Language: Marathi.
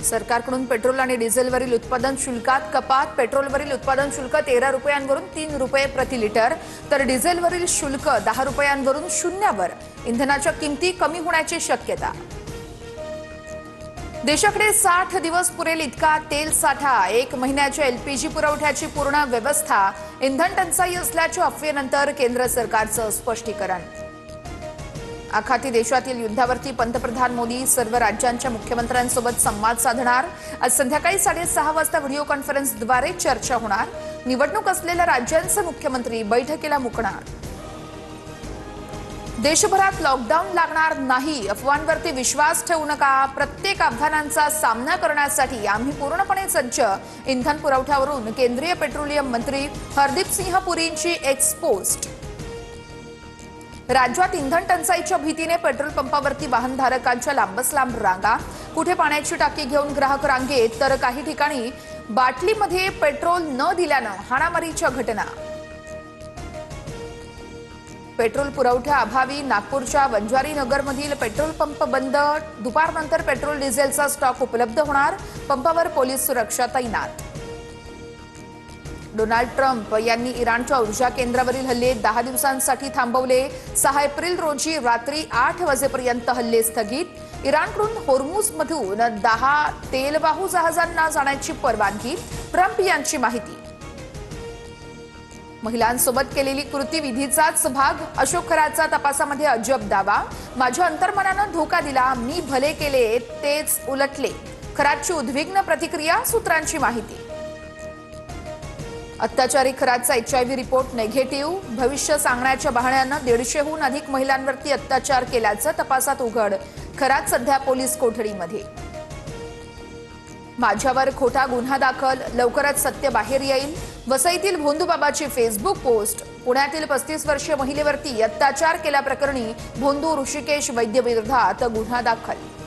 सरकारकडून पेट्रोल आणि डिझेलवरील उत्पादन शुल्कात कपात. पेट्रोलवरील उत्पादन शुल्क 13 रुपयांवरून 3 रुपये प्रति लिटर, तर डिझेलवरील शुल्क 10 रुपयांवरून 0 इंधनाच्या किमती कमी होण्याची शक्यता. देशाकडे 60 दिवस पुरेल इतका तेल साठा. 1 महिन्याच्या एलपीजी पुरवठ्याची पूर्ण व्यवस्था. इंधन टंचाई असल्याच्या अफवेनंतर केंद्र सरकारचं स्पष्टीकरण. आखाती देशातील युद्धावरती पंतप्रधान मोदी सर्व राज्यांच्या मुख्यमंत्र्यांसोबत संवाद साधणार. आज संध्याकाळी 6:30 वाजता व्हिडिओ कॉन्फरन्सद्वारे चर्चा होणार. निवडणूक असलेल्या राज्यांचे मुख्यमंत्री बैठकीला मुकणार. देशभरात लॉकडाऊन लागणार नाही. अफवांवरती विश्वास ठेवू नका. प्रत्येक आव्हानांचा सामना करण्यासाठी आम्ही पूर्णपणे सज्ज. इंधन पुरवठ्यावरून केंद्रीय पेट्रोलियम मंत्री हरदीप सिंह पुरींची एक्सपोस्ट. राज्यात इंधन टंचाईच्या भीतीने पेट्रोल पंपावरती वाहनधारकांच्या लांबच लांब रांगा. कुठे पाण्याची टाकी घेऊन ग्राहक रांगेत, तर काही ठिकाणी बाटलीमध्ये पेट्रोल न दिल्यानं हाणामारीच्या घटना. पेट्रोल पुरवठ्या अभावी नागपूरच्या वंजारी नगरमधील पेट्रोल पंप बंद. दुपारनंतर पेट्रोल डिझेलचा स्टॉक उपलब्ध होणार. पंपावर पोलीस सुरक्षा तैनात. डोनाल्ड ट्रम्प यांनी इराणच्या ऊर्जा केंद्रावरील हल्ले 10 दिवसांसाठी थांबवले. 6 एप्रिल रोजी रात्री 8 वाजेपर्यंत हल्ले स्थगित. इराणकडून होर्मुझमधून 10 तेलवाहू जहाजांना जाण्याची परवानगी. ट्रम्प यांची माहिती. महिलांसोबत केलेली कृती विधीचाच भाग. अशोक खरातचा तपासामध्ये अजब दावा. माझ्या अंतर्मनानं धोका दिला. मी भले केले तेच उलटले. खरातची उद्विग्न प्रतिक्रिया. सूत्रांची माहिती. अत्याचारी खरातचा HIV रिपोर्ट निगेटिव्ह. भविष्य सांगण्याच्या बहाण्यानं 150हून अधिक महिलांवरती अत्याचार केल्याचं तपासात उघड. खरात सध्या पोलीस कोठडीमध्ये. माझ्यावर खोटा गुन्हा दाखल. लवकरच सत्य बाहेर येईल. वसईतील भोंदूबाबाची फेसबुक पोस्ट. पुण्यातील 35 वर्षीय महिलेवरती अत्याचार केल्याप्रकरणी भोंदू ऋषिकेश वैद्य विरोधात गुन्हा दाखल.